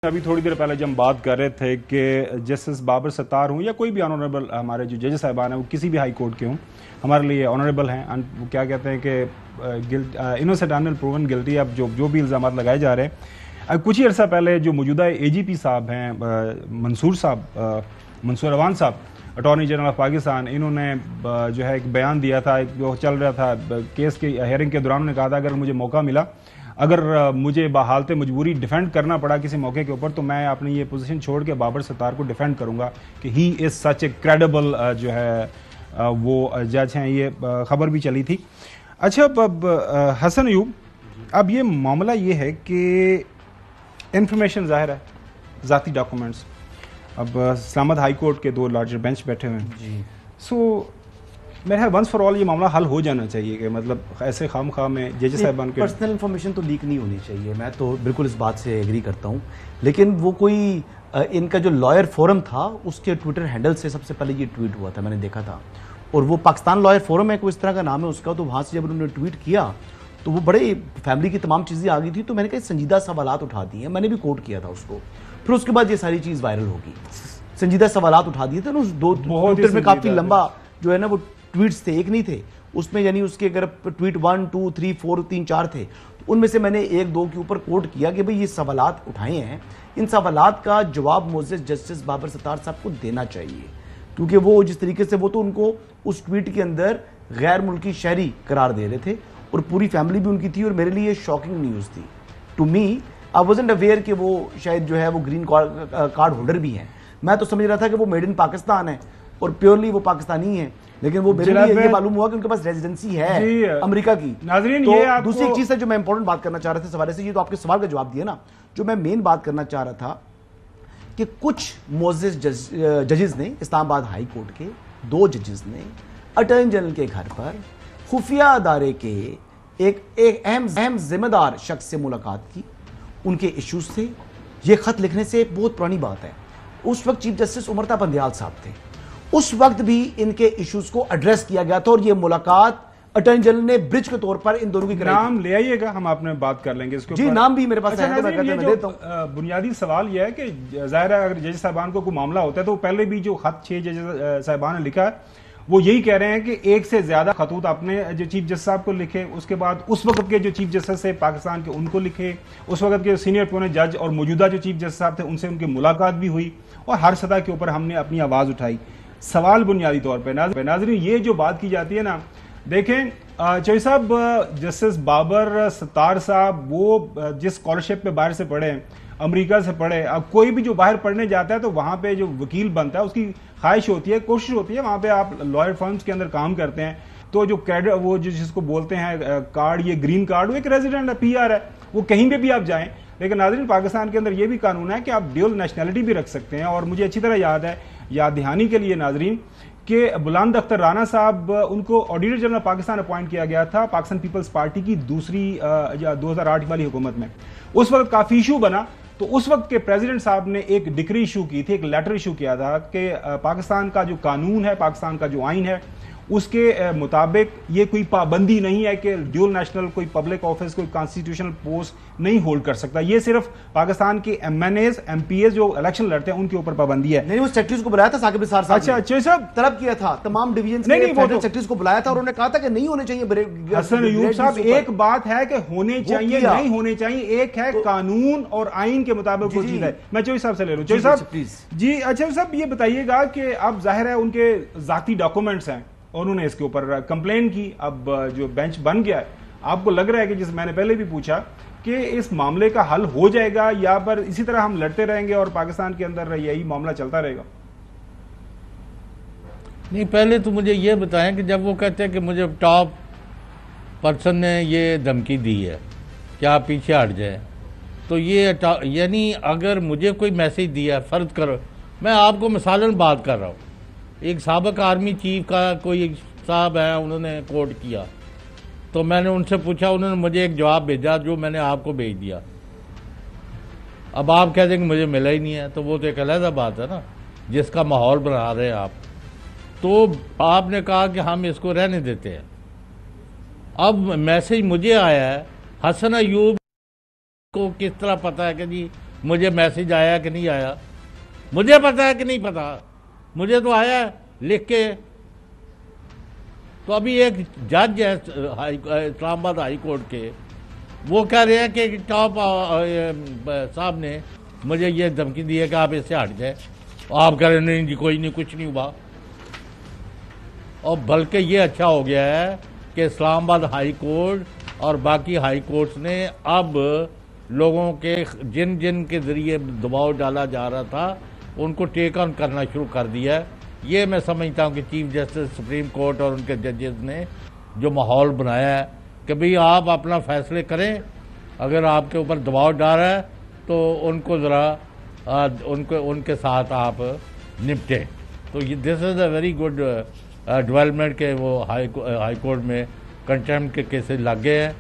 ابھی تھوڑی دیر پہلے جب ہم بات کر رہے تھے کہ جسٹس بابر ستار ہوں یا کوئی بھی آنریبل ہمارے جو ججز صاحبان ہیں وہ کسی بھی ہائی کورٹ کے ہوں ہمارے لیے آنریبل ہیں. وہ کیا کہتے ہیں کہ انوسینٹ انٹل پروون گلٹی. اب جو بھی الزامات لگائے جا رہے ہیں, اب کچھ ہی عرصہ پہلے جو موجودہ اے جی پی صاحب ہیں منصور اوان صاحب, اٹارنی جنرل آف پاکستان, انہوں نے جو ہے ایک بیان دیا تھا جو چل رہا تھا کیس کی ہیئرنگ کے دوران. انہوں نے کہا تھا اگر مجھے موقع ملا, اگر مجھے بحالت مجبوری ڈیفینڈ کرنا پڑا کسی موقع کے اوپر, تو میں اپنی یہ پوزیشن چھوڑ کے بابر ستار کو ڈیفینڈ کروں گا کہ ہی از سچ اے کریڈیبل جو ہے وہ جج ہیں. یہ خبر بھی چلی تھی. اچھا, اب حسن ایوب, اب یہ معاملہ یہ ہے کہ انفارمیشن ظاہر ہے, ذاتی ڈاکومنٹس, اب اسلام آباد ہائی کورٹ کے دو لارجر بینچ بیٹھے ہوئے ہیں. سو میرا ونس فار آل یہ معاملہ حل ہو جانا چاہیے کہ مطلب ایسے خام خواہ میں ججز صاحبان کے پرسنل انفارمیشن تو لیک نہیں ہونی چاہیے. میں تو بالکل اس بات سے ایگری کرتا ہوں, لیکن وہ کوئی ان کا جو لائر فورم تھا اس کے ٹویٹر ہینڈل سے سب سے پہلے یہ ٹویٹ ہوا تھا, میں نے دیکھا تھا, اور وہ پاکستان لائر فورم ہے, کوئی اس طرح کا نام ہے اس کا. تو وہاں سے جب انہوں نے ٹویٹ کیا تو وہ بڑے فیملی کی تمام چیزیں آ گئی تھی. تو میں نے کہا سنجیدہ سوالات اٹھا دی ہیں, میں نے بھی کوٹ کیا تھا اس کو. پھر اس کے بعد یہ ساری چیز وائرل ہوگی. سنجیدہ سوالات اٹھا دیے تھے نا, اس دو ٹویٹر میں کافی لمبا جو ہے نا وہ ٹویٹس تھے, ایک نہیں تھے اس میں, یعنی اس کے اگر ٹویٹ 1 2 3 4 3 4 تھے, تو ان میں سے میں نے 1 2 کے اوپر کوٹ کیا کہ بھئی یہ سوالات اٹھائے ہیں, ان سوالات کا جواب معزز جسٹس بابر ستار صاحب کو دینا چاہیے, کیونکہ وہ جس طریقے سے وہ تو ان کو اس ٹویٹ کے اندر غیر ملکی شہری قرار دے رہے تھے, اور پوری فیملی بھی ان کی تھی, اور میرے لیے شاکنگ نیوز تھی. To me I wasn't aware کہ وہ شاید جو ہے وہ گرین کارڈ ہولڈر بھی ہیں. میں تو سمجھ رہا تھا کہ وہ میڈ ان پاکستان ہے اور پیورلی وہ پاکستانی ہیں, لیکن وہ میرے لیے یہ معلوم ہوا کہ ان کے پاس ریزیڈنسی ہے امریکہ کی. تو دوسری ایک چیز ہے جو میں امپورٹنٹ بات کرنا چاہ رہا تھا اس حوالے سے, یہ تو آپ کے سوال کا جواب دیا نا, جو میں مین بات کرنا چاہ رہا تھا کہ کچھ معزز ججز نے, اسلام آباد ہائی کورٹ کے 2 ججز نے اٹارنی جنرل کے گھر پر خفیہ ادارے کے ایک اہم ذمہ دار شخص سے ملاقات کی, ان کے ایشوز تھے. یہ خط لکھنے سے بہت پرانی بات ہے. اس وقت چیف جسٹس عمر تا بندیال صاحب تھے, اس وقت بھی ان کے ایشوز کو ایڈریس کیا گیا تھا, اور یہ ملاقات اٹارنی جنرل نے برج کے طور پر ان دونوں کی کرائی. نام لے آئیے گا, ہم آپ نے بات کر لیں گے اس کے اوپر. جی نام بھی میرے پاس ہے, میں دیتا ہوں. بنیادی سوال یہ ہے کہ ظاہر ہے اگر جج صاحبان کو کوئی معاملہ ہوتا ہے تو پہلے بھی جو خط 6 جج صاحبان نے لکھا ہے وہ یہی کہہ رہے ہیں کہ ایک سے زیادہ خطوط آپ نے جو چیف جسٹس صاحب کو لکھے, اس کے بعد اس وقت کے جو چیف جسٹس سے پاکستان کے ان کو لکھے, اس وقت کے سینئر پونے جج اور موجودہ جو چیف جسٹس صاحب تھے ان سے ان کی ملاقات بھی ہوئی, اور ہر سطح کے اوپر ہم نے اپنی آواز اٹھائی. سوال بنیادی طور پہ ناظرین یہ جو بات کی جاتی ہے نا, دیکھیں چوہی صاحب, جسٹس بابر ستار صاحب وہ جس اسکالرشپ پہ باہر سے پڑھے, امریکہ سے پڑھے, اب کوئی بھی جو باہر پڑھنے جاتا ہے تو وہاں پہ جو وکیل بنتا ہے اس کی خواہش ہوتی ہے, کوشش ہوتی ہے, وہاں پہ آپ لائر فرمز کے اندر کام کرتے ہیں تو جو وہ جس کو بولتے ہیں کارڈ, یہ گرین کارڈ, وہ ایک ریزیڈنٹ ہے, پی آر ہے, وہ کہیں پہ بھی آپ جائیں. لیکن ناظرین پاکستان کے اندر یہ بھی قانون ہے کہ آپ ڈیول نیشنلٹی بھی رکھ سکتے ہیں. اور مجھے اچھی طرح یاد ہے, یاد دہانی کے لیے ناظرین, کہ بلند اختر رانا صاحب ان کو آڈیٹر جنرل پاکستان اپوائنٹ کیا گیا تھا پاکستان پیپلز پارٹی کی دوسری 2008 والی حکومت میں. اس وقت کافی ایشو بنا, تو اس وقت کے پریزیڈنٹ صاحب نے ایک ڈکری ایشو کی تھی, ایک لیٹر ایشو کیا تھا کہ پاکستان کا جو قانون ہے, پاکستان کا جو آئین ہے, اس کے مطابق یہ کوئی پابندی نہیں ہے کہ ڈیول نیشنل کوئی پبلک آفس, کوئی کانسٹیٹیوشنل پوسٹ نہیں ہولڈ کر سکتا. یہ صرف پاکستان کے MNAs, MPAs جو الیکشن لڑتے ہیں ان کے اوپر پابندی ہے. نہیں, وہ سیکرٹریز کو بلایا تھا ثاقب نثار صاحب. اچھا اچھا صاحب طلب کیا تھا تمام ڈویژنز کے فیڈرل سیکرٹریز کو بلایا تھا, اور انہوں نے کہا تھا کہ نہیں ہونے چاہیے. حسن ایوب صاحب, ایک بات ہے کہ ہونے چاہیے نہیں ہونے چاہیے, ایک ہے قانون اور آئین کے مطابق وہ چیز ہے. میں چوہی صاحب سے لے لوں. چوہی صاحب جی, اچھا صاحب یہ بتائیے گا کہ اب ظاہر ہے ان کے ذاتی ڈاکومنٹس ہیں, انہوں نے اس کے اوپر کمپلین کی, اب جو بینچ بن گیا ہے, آپ کو لگ رہا ہے کہ جس میں نے پہلے بھی پوچھا کہ اس معاملے کا حل ہو جائے گا یا پر اسی طرح ہم لڑتے رہیں گے اور پاکستان کے اندر یہی معاملہ چلتا رہے گا؟ نہیں, پہلے تو مجھے یہ بتائیں کہ جب وہ کہتے ہیں کہ مجھے ٹاپ پرسن نے یہ دھمکی دی ہے کہ آپ پیچھے ہٹ جائیں, تو یہ یعنی اگر مجھے کوئی میسیج دیا ہے, فرض کرو میں آپ کو مثالاً بات کر رہا ہوں, ایک سابق آرمی چیف کا کوئی صاحب ہے, انہوں نے کوٹ کیا, تو میں نے ان سے پوچھا, انہوں نے مجھے ایک جواب بھیجا جو میں نے آپ کو بھیج دیا. اب آپ کہہ دیں کہ مجھے ملا ہی نہیں ہے, تو وہ تو ایک علیحدہ بات ہے نا, جس کا ماحول بنا رہے ہیں آپ. تو آپ نے کہا کہ ہم اس کو رہنے دیتے ہیں. اب میسج مجھے آیا ہے, حسن ایوب کو کس طرح پتا ہے کہ جی مجھے میسج آیا کہ نہیں آیا، مجھے پتا ہے کہ نہیں پتا، مجھے تو آیا لکھ کے۔ تو ابھی ایک جج ہے اسلام آباد ہائی کورٹ کے، وہ کہہ رہے ہیں کہ ٹاپ صاحب نے مجھے یہ دھمکی دی ہے کہ آپ اس سے ہٹ جائیں، آپ کہہ رہے ہیں نہیں جی کوئی نہیں، کچھ نہیں ہوا۔ اور بلکہ یہ اچھا ہو گیا ہے کہ اسلام آباد ہائی کورٹ اور باقی ہائی کورٹس نے اب لوگوں کے جن جن کے ذریعے دباؤ ڈالا جا رہا تھا ان کو ٹیک آن کرنا شروع کر دیا ہے۔ یہ میں سمجھتا ہوں کہ چیف جسٹس سپریم کورٹ اور ان کے ججز نے جو ماحول بنایا ہے کہ بھئی آپ اپنا فیصلے کریں، اگر آپ کے اوپر دباؤ ڈال رہا ہے تو ان کو ذرا ان کے ساتھ آپ نپٹیں۔ تو یہ دس از اے ویری گڈ ڈیولپمنٹ کہ وہ ہائی کورٹ میں کنٹیمپٹ کے کیسز لگ گئے ہیں۔